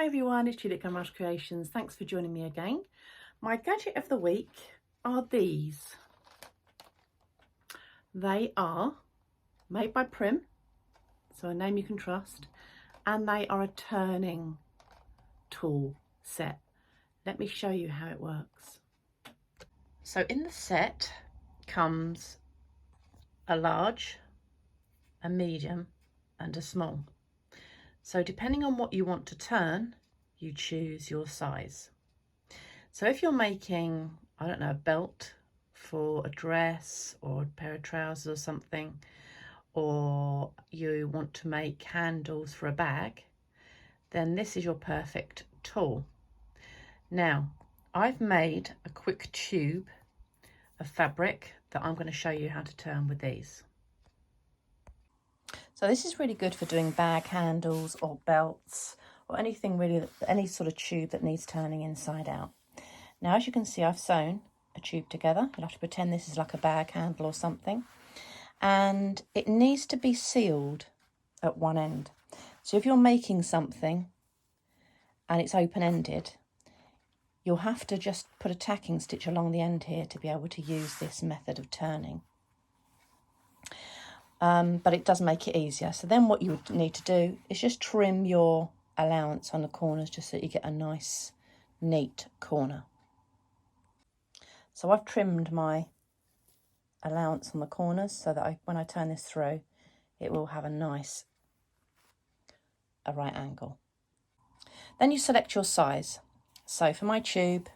Hi everyone, it's Juliet Gumrush Creations. Thanks for joining me again. My gadget of the week are these. They are made by Prym, so a name you can trust, and they are a turning tool set. Let me show you how it works. So in the set comes a large, a medium and a small. So depending on what you want to turn, you choose your size. So if you're making, I don't know, a belt for a dress or a pair of trousers or something, or you want to make handles for a bag, then this is your perfect tool. Now, I've made a quick tube of fabric that I'm going to show you how to turn with these. So this is really good for doing bag handles or belts or anything really, any sort of tube that needs turning inside out. Now, as you can see, I've sewn a tube together. You'll have to pretend this is like a bag handle or something. And it needs to be sealed at one end. So if you're making something and it's open-ended, you'll have to just put a tacking stitch along the end here to be able to use this method of turning. But it does make it easier. So then what you would need to do is just trim your allowance on the corners just so that you get a nice, neat corner. So I've trimmed my allowance on the corners so that when I turn this through, it will have a right angle. Then you select your size. So for my tube,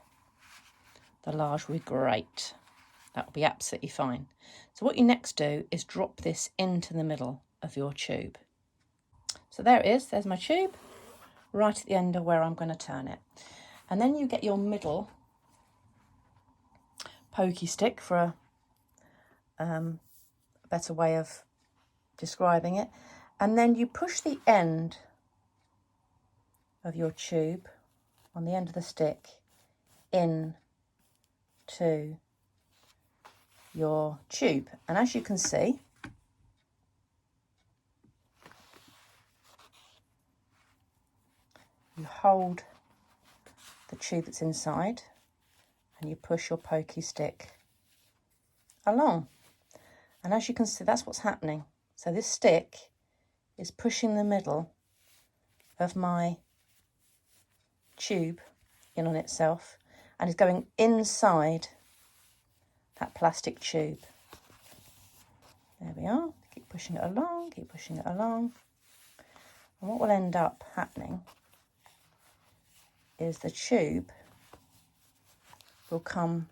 the large will be great. That will be absolutely fine. So what you next do is drop this into the middle of your tube. So there it is, there's my tube, right at the end of where I'm going to turn it. And then you get your middle pokey stick, for a better way of describing it, and then you push the end of your tube on the end of the stick in to your tube, and as you can see, you hold the tube that's inside and you push your pokey stick along, and as you can see, that's what's happening. So this stick is pushing the middle of my tube in on itself and is going inside that plastic tube. There we are. Keep pushing it along, keep pushing it along. And what will end up happening is the tube will come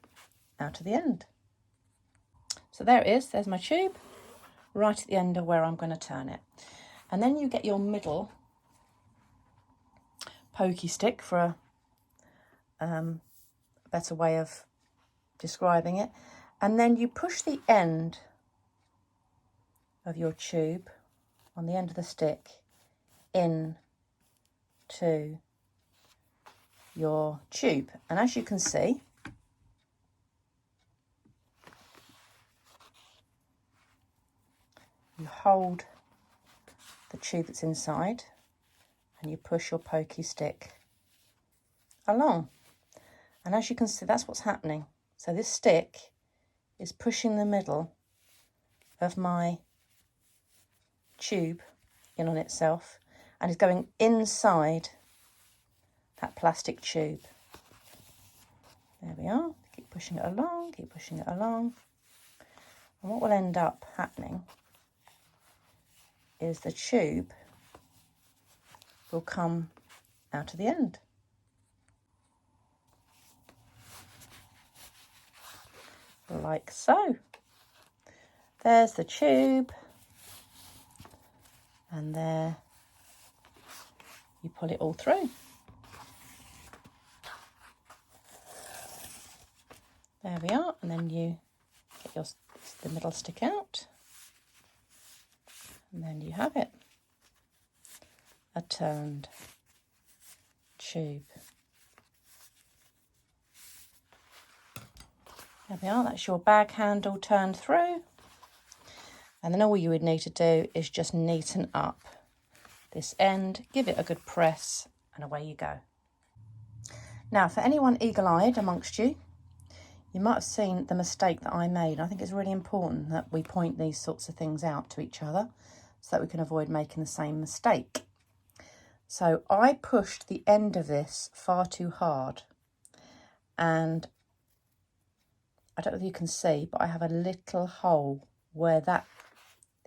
out of the end. So there it is, there's my tube, right at the end of where I'm going to turn it. And then you get your middle pokey stick, for a better way of describing it, and then you push the end of your tube on the end of the stick in to your tube, and as you can see, you hold the tube that's inside and you push your pokey stick along, and as you can see, that's what's happening. So this stick is pushing the middle of my tube in on itself and is going inside that plastic tube. There we are. Keep pushing it along, keep pushing it along. And what will end up happening is the tube will come out of the end. Like so. There's the tube, and there you pull it all through. There we are, and then you get the middle stick out, and then you have it, a turned tube. There we are, that's your bag handle turned through. And then all you would need to do is just neaten up this end, give it a good press, and away you go. Now, for anyone eagle-eyed amongst you, you might have seen the mistake that I made. I think it's really important that we point these sorts of things out to each other so that we can avoid making the same mistake. So I pushed the end of this far too hard, and I don't know if you can see, but I have a little hole where the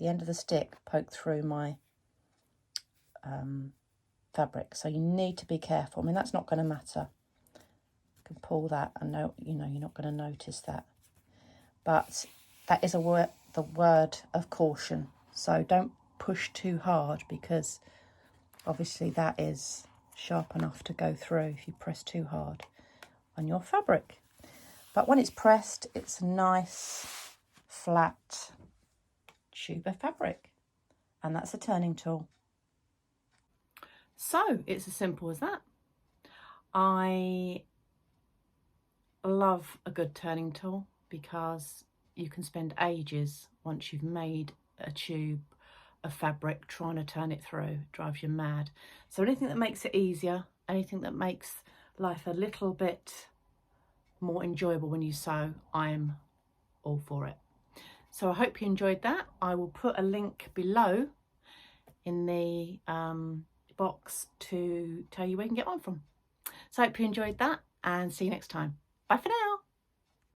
end of the stick poked through my fabric. So you need to be careful. I mean, that's not going to matter. You can pull that and you're not going to notice that. But that is the word of caution. So don't push too hard, because obviously that is sharp enough to go through if you press too hard on your fabric. But when it's pressed, it's a nice flat tube of fabric, and that's a turning tool. So it's as simple as that. I love a good turning tool because you can spend ages once you've made a tube of fabric trying to turn it through. It drives you mad. So anything that makes it easier, anything that makes life a little bit more enjoyable when you sew, I'm all for it. So I hope you enjoyed that. I will put a link below in the box to tell you where you can get one from. So I hope you enjoyed that, and see you next time. Bye for now.